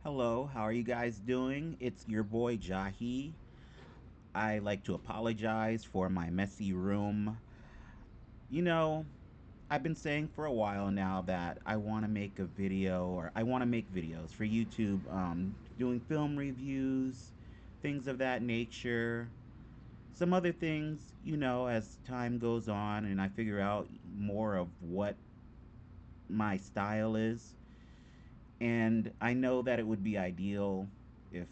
Hello, how are you guys doing? It's your boy Jahi. I like to apologize for my messy room. You know, I've been saying for a while now that I want to make a video or I want to make videos for YouTube, doing film reviews, things of that nature. Some other things, as time goes on and I figure out more of what my style is. And I know that it would be ideal if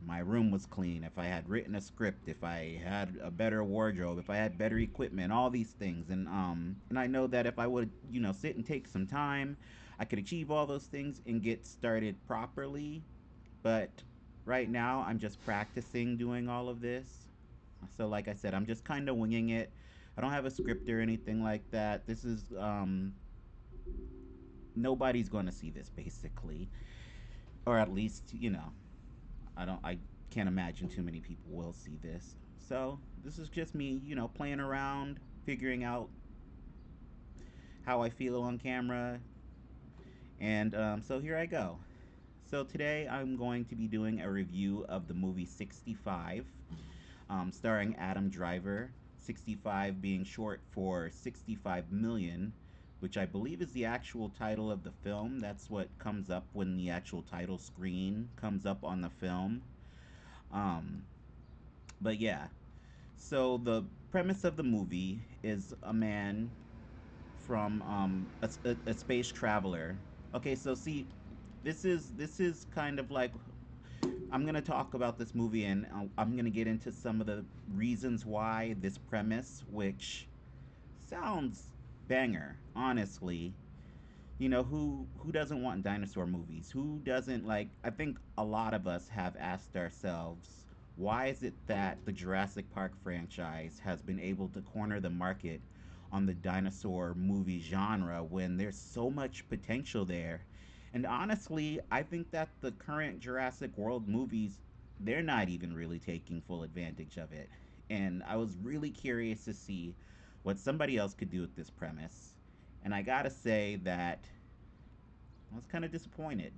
my room was clean, if I had written a script, if I had a better wardrobe, if I had better equipment, all these things. And I know that if I would, sit and take some time, I could achieve all those things and get started properly. But right now, I'm just practicing doing all of this. So like I said, I'm just kind of winging it. I don't have a script or anything like that. This is nobody's going to see this basically, or at least, I can't imagine too many people will see this. So this is just me, playing around, figuring out how I feel on camera, and so here I go. So today I'm going to be doing a review of the movie 65, starring Adam Driver. 65 being short for 65 million, which I believe is the actual title of the film. That's what comes up when the actual title screen comes up on the film. Um, but yeah, so the premise of the movie is a man from a space traveler. Okay, so see, this is kind of like I'm gonna talk about this movie and I'm gonna get into some of the reasons why this premise, which sounds banger, honestly. Who doesn't want dinosaur movies? Who doesn't like? I think a lot of us have asked ourselves, why is it that the Jurassic Park franchise has been able to corner the market on the dinosaur movie genre when there's so much potential there? And honestly, I think that the current Jurassic World movies, they're not even really taking full advantage of it. And I was really curious to see what somebody else could do with this premise. And I gotta say that I was kind of disappointed.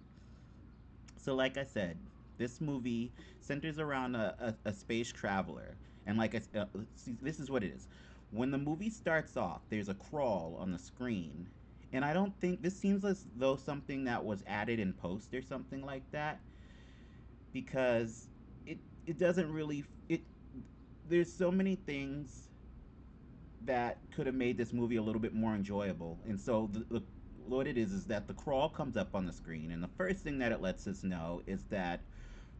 So, like I said, this movie centers around a space traveler. And see, this is what it is. When the movie starts off, there's a crawl on the screen. And I don't think this seems as though something that was added in post or something like that, because it doesn't really it there's so many things that could have made this movie a little bit more enjoyable. And so what it is that the crawl comes up on the screen, and the first thing that it lets us know is that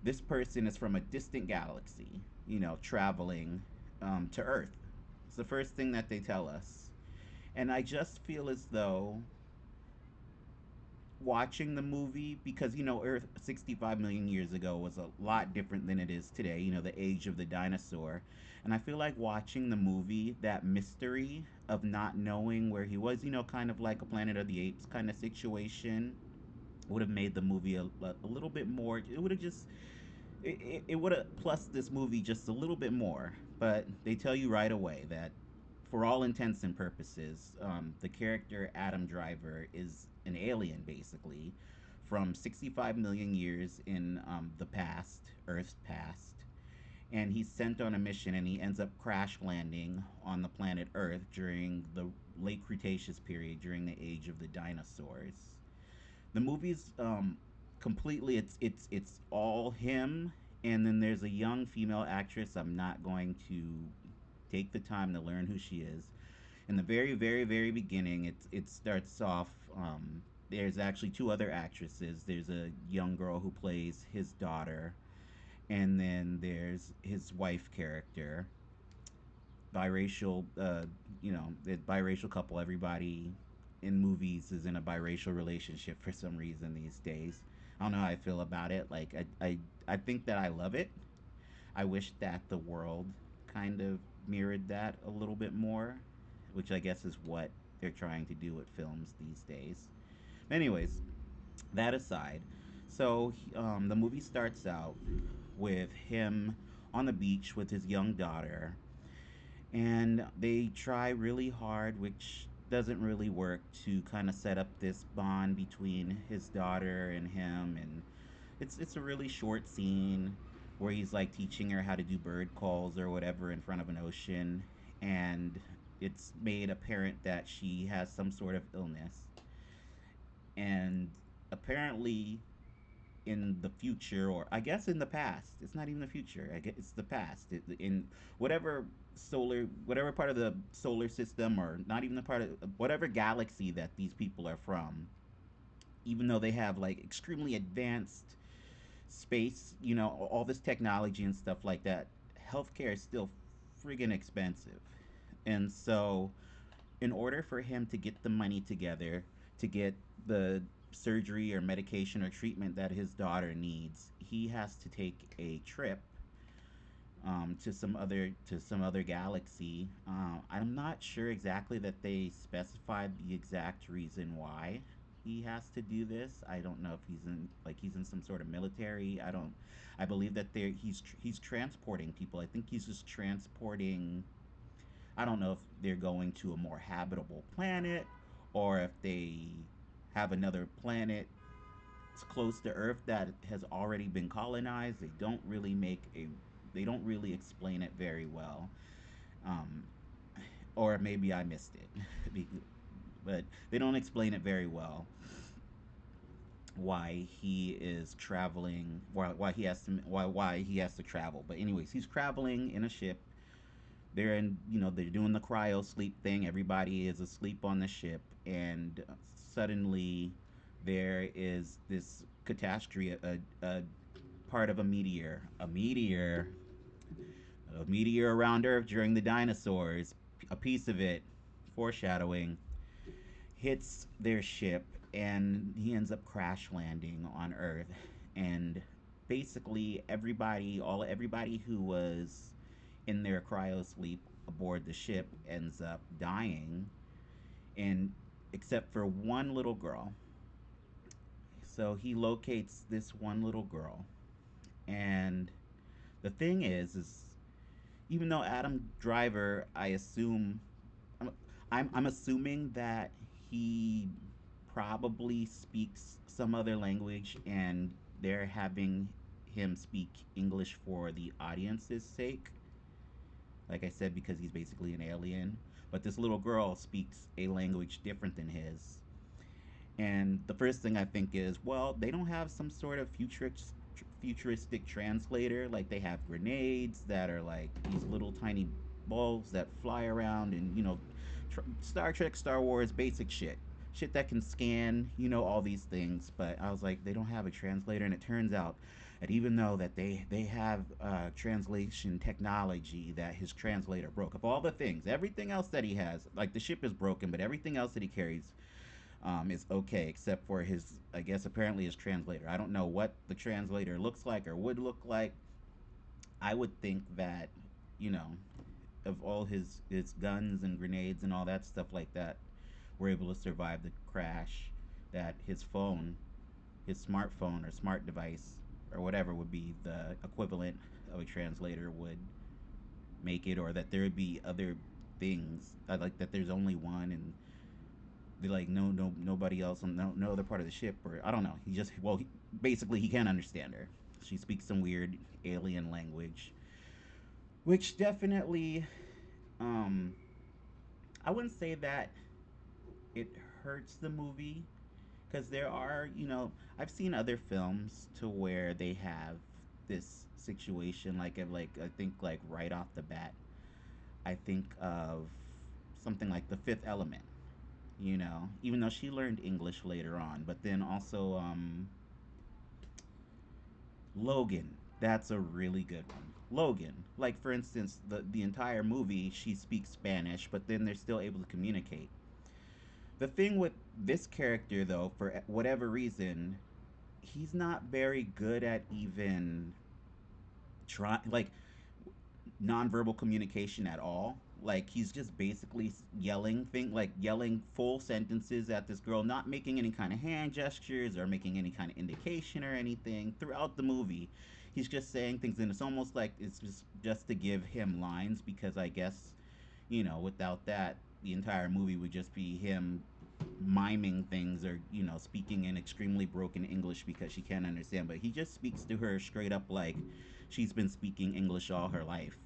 this person is from a distant galaxy, traveling to Earth. It's the first thing that they tell us. And I just feel as though watching the movie, because Earth 65 million years ago was a lot different than it is today, the age of the dinosaur. And I feel like watching the movie, that mystery of not knowing where he was, kind of like a Planet of the Apes kind of situation, would have made the movie a little bit more. It would have just it would have plus this movie just a little bit more. But they tell you right away that for all intents and purposes, the character Adam Driver is an alien, basically, from 65 million years in the past, Earth's past. And he's sent on a mission and he ends up crash landing on the planet Earth during the late Cretaceous period, during the age of the dinosaurs. The movie's completely, it's all him, and then there's a young female actress. I'm not going to take the time to learn who she is. In the very, very, very beginning, it starts off. There's actually two other actresses. There's a young girl who plays his daughter, and then there's his wife character. Biracial, the biracial couple. Everybody in movies is in a biracial relationship for some reason these days. I don't know how I feel about it. Like I think that I love it. I wish that the world kind of mirrored that a little bit more, which I guess is what they're trying to do with films these days. Anyways, that aside, so the movie starts out with him on the beach with his young daughter, and they try really hard, which doesn't really work, to kind of set up this bond between his daughter and him. And it's a really short scene where he's like teaching her how to do bird calls or whatever in front of an ocean, and it's made apparent that she has some sort of illness, and apparently in the future, or I guess in the past, it's not even the future, I guess it's the past, in whatever whatever part of the solar system, or not even the part of whatever galaxy that these people are from, even though they have like extremely advanced space, all this technology and stuff like that, healthcare is still friggin' expensive. And so, in order for him to get the money together to get the surgery or medication or treatment that his daughter needs, he has to take a trip to some other galaxy. I'm not sure exactly that they specified the exact reason why he has to do this. I don't know if he's in some sort of military. I don't. I believe that he's transporting people. I think he's just transporting. I don't know if they're going to a more habitable planet, or if they have another planet close to Earth that has already been colonized. They don't really explain it very well, um, or maybe I missed it, but they don't explain it very well why he is traveling, why he has to travel. But anyways, he's traveling in a ship. They're doing the cryo sleep thing. Everybody is asleep on the ship, and suddenly there is this catastrophe, a part of a meteor around Earth during the dinosaurs, a piece of it, foreshadowing, hits their ship, and he ends up crash landing on Earth. And basically, everybody who was in their cryo sleep aboard the ship ends up dying, and except for one little girl. So he locates this one little girl, and the thing is even though Adam Driver, I'm, I'm assuming that he probably speaks some other language, and they're having him speak English for the audience's sake. Like I said, because he's basically an alien. But this little girl speaks a language different than his. And the first thing I think is, well, they don't have some sort of futuristic translator. Like they have grenades that are like these little tiny balls that fly around, and Star Trek, Star Wars, basic shit that can scan, all these things. But I was like, they don't have a translator, and it turns out that even though that they have translation technology, that his translator broke. Of all the things, everything else that he has, like the ship is broken, but everything else that he carries is okay, except for his, I guess, apparently his translator. I don't know what the translator looks like or would look like. I would think that, you know, of all his guns and grenades and all that stuff like that, were able to survive the crash, that his phone, his smartphone or smart device or whatever would be the equivalent of a translator would make it, or that there would be other things. I like that there's only one, and they like nobody else on no other part of the ship, or I don't know. Basically he can't understand her. She speaks some weird alien language, which definitely um I wouldn't say that it hurts the movie, because there are, I've seen other films to where they have this situation, like I think like right off the bat, I think of something like The Fifth Element. Even though she learned English later on, but then also Logan. That's a really good one. Logan. Like for instance, the entire movie she speaks Spanish, but then they're still able to communicate. The thing with this character though, for whatever reason, he's not very good at even try like nonverbal communication at all. Like he's just basically yelling full sentences at this girl, not making any kind of hand gestures or making any kind of indication or anything throughout the movie. He's just saying things, and it's almost like it's just to give him lines, because I guess without that, the entire movie would just be him miming things or speaking in extremely broken English because she can't understand, but he just speaks to her straight up like she's been speaking English all her life,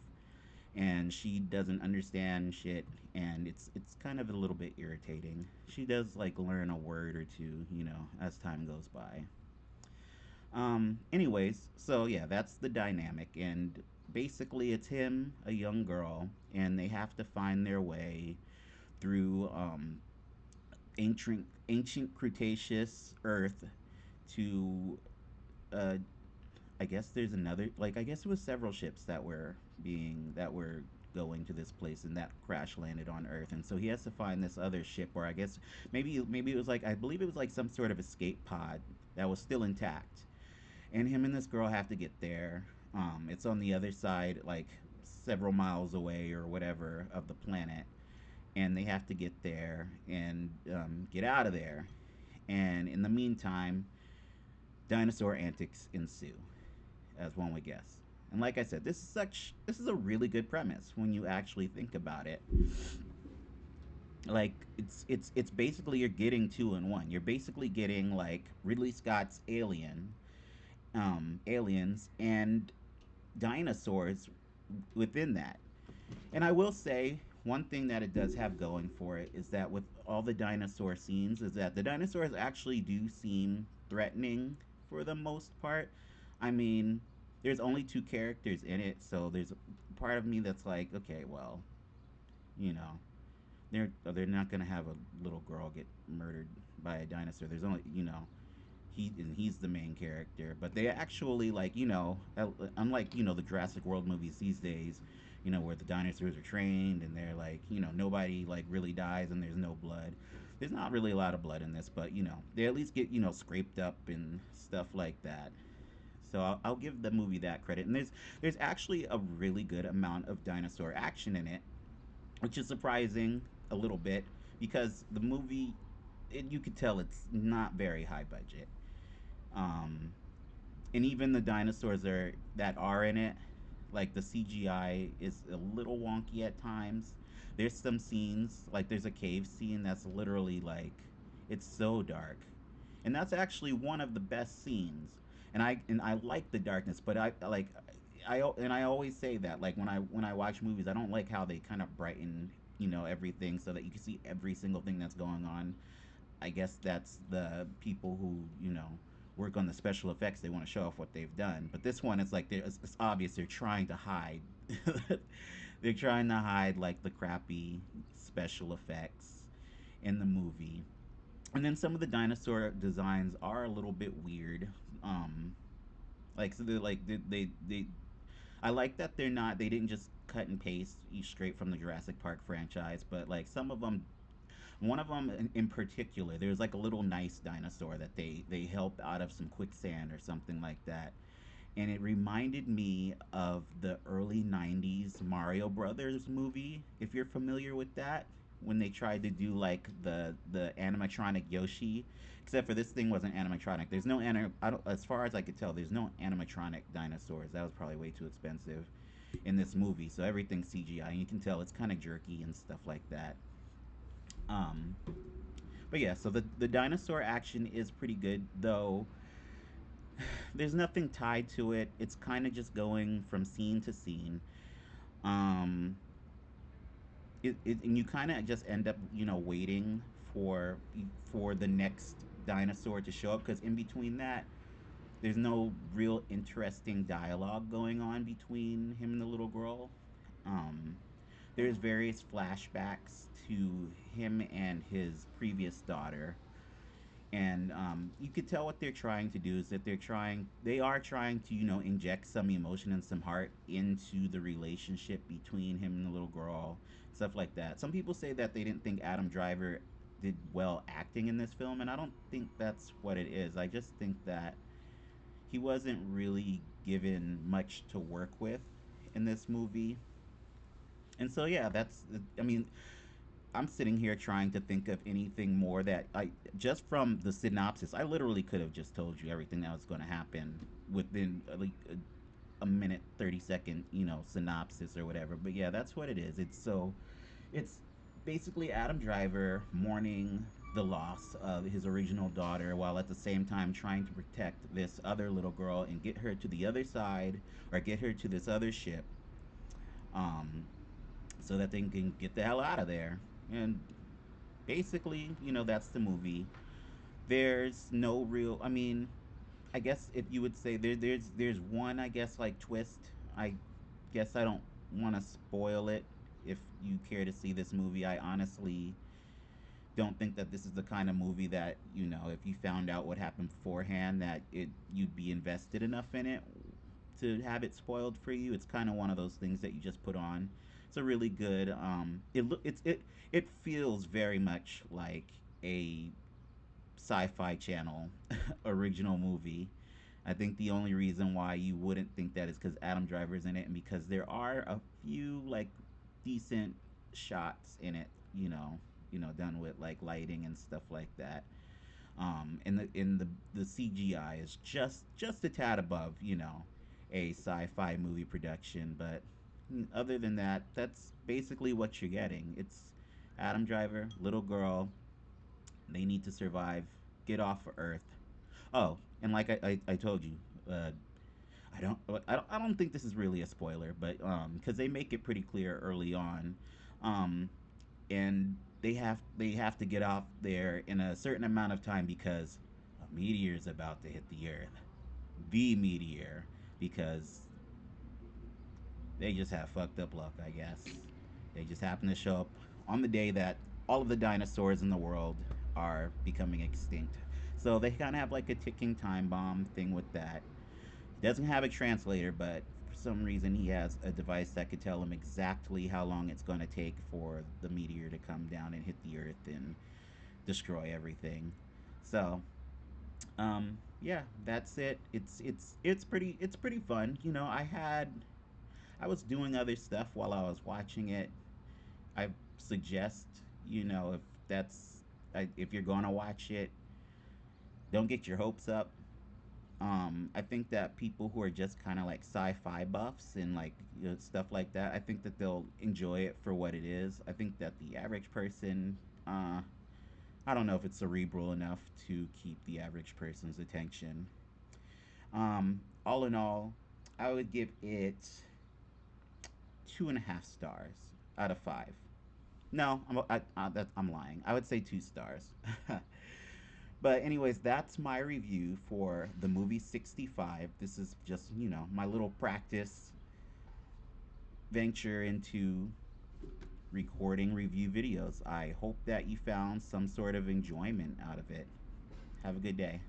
and she doesn't understand shit, and it's kind of a little bit irritating. She does like learn a word or two, as time goes by. Anyways, so yeah, that's the dynamic, and basically it's him, a young girl, and they have to find their way through ancient Cretaceous Earth to uh, I guess there's another, like, I guess it was several ships that were going to this place, and that crash landed on Earth, and so he has to find this other ship, or I guess maybe it was like, I believe it was like some sort of escape pod that was still intact, and him and this girl have to get there. It's on the other side, like several miles away or whatever of the planet, and they have to get there and get out of there. And in the meantime, dinosaur antics ensue, as one would guess. And like I said, this is a really good premise when you actually think about it. Like it's basically you're getting two in one. You're basically getting like Ridley Scott's aliens and dinosaurs within that. And I will say one thing that it does have going for it is that with all the dinosaur scenes is that the dinosaurs actually do seem threatening for the most part. I mean, there's only two characters in it, so there's a part of me that's like, okay, well, you know, they're not gonna have a little girl get murdered by a dinosaur. There's only, he's the main character, but they actually, like, unlike the Jurassic World movies these days, where the dinosaurs are trained and they're like, nobody like really dies and there's no blood. There's not really a lot of blood in this, but they at least get scraped up and stuff like that. So I'll give the movie that credit. And there's actually a really good amount of dinosaur action in it, which is surprising a little bit because the movie, you could tell it's not very high budget. Um, and even the dinosaurs that are in it, like the CGI is a little wonky at times. There's some scenes, like there's a cave scene that's literally like, it's so dark, and that's actually one of the best scenes. And I like the darkness, but I always say that, like, when I watch movies, I don't like how they kind of brighten everything so that you can see every single thing that's going on. I guess that's the people who work on the special effects. They want to show off what they've done. But this one, it's like it's obvious they're trying to hide. They're trying to hide like the crappy special effects in the movie. And then some of the dinosaur designs are a little bit weird. Um, like so they're like they I like that they didn't just cut and paste straight from the Jurassic Park franchise, but like some of them, one of them in particular, there's like a little nice dinosaur that they help out of some quicksand or something like that, and it reminded me of the early '90s Mario Brothers movie. If you're familiar with that, when they tried to do like the animatronic Yoshi, except for this thing wasn't animatronic. There's no I don't, as far as I could tell, there's no animatronic dinosaurs. That was probably way too expensive in this movie. So everything's CGI, and you can tell it's kind of jerky and stuff like that. Um, but yeah, so the dinosaur action is pretty good, though. There's nothing tied to it. It's kind of just going from scene to scene. Um, and you kind of just end up, waiting for for the next dinosaur to show up because in between that, there's no real interesting dialogue going on between him and the little girl. Um, there's various flashbacks to him and his previous daughter, and you could tell what they're trying to do is that they are trying to inject some emotion and some heart into the relationship between him and the little girl, stuff like that. Some people say that they didn't think Adam Driver did well acting in this film, and I don't think that's what it is. I just think that he wasn't really given much to work with in this movie. And so yeah, I mean, I'm sitting here trying to think of anything more that I just from the synopsis. I literally could have just told you everything that was going to happen within like a minute 30-second synopsis or whatever. But yeah, that's what it is. It's basically Adam Driver mourning the loss of his original daughter while at the same time trying to protect this other little girl and get her to the other side or get her to this other ship, um, so that they can get the hell out of there. And basically, that's the movie. There's no real, I mean, I guess if you would say there's one, I guess, like twist. I guess I don't want to spoil it if you care to see this movie. I honestly don't think that this is the kind of movie that, if you found out what happened beforehand, that you'd be invested enough in it to have it spoiled for you. It's kind of one of those things that you just put on. It's a really good. It feels very much like a Sci-Fi Channel original movie. I think the only reason why you wouldn't think that is because Adam Driver's in it, and because there are a few like decent shots in it. Done with like lighting and stuff like that. And the CGI is just a tad above, a sci-fi movie production. But other than that, that's basically what you're getting. It's Adam Driver, little girl. They need to survive, get off of Earth. Oh, and like I told you, uh, I don't think this is really a spoiler, but because they make it pretty clear early on, um, and they have to get off there in a certain amount of time because a meteor is about to hit the Earth, the meteor, because they just have fucked up luck, I guess. They just happen to show up on the day that all of the dinosaurs in the world are becoming extinct. So they kind of have like a ticking time bomb thing with that. He doesn't have a translator, but for some reason he has a device that could tell him exactly how long it's going to take for the meteor to come down and hit the Earth and destroy everything. So, yeah, that's it. It's pretty fun. I was doing other stuff while I was watching it. I suggest, if that's if you're gonna watch it, don't get your hopes up. I think that people who are just kind of like sci-fi buffs and like stuff like that, I think that they'll enjoy it for what it is. I think that the average person, I don't know if it's cerebral enough to keep the average person's attention. All in all, I would give it 2.5 stars out of 5. No, I'm lying. I would say 2 stars. But anyways, that's my review for the movie 65. This is just, my little practice venture into recording review videos. I hope that you found some sort of enjoyment out of it. Have a good day.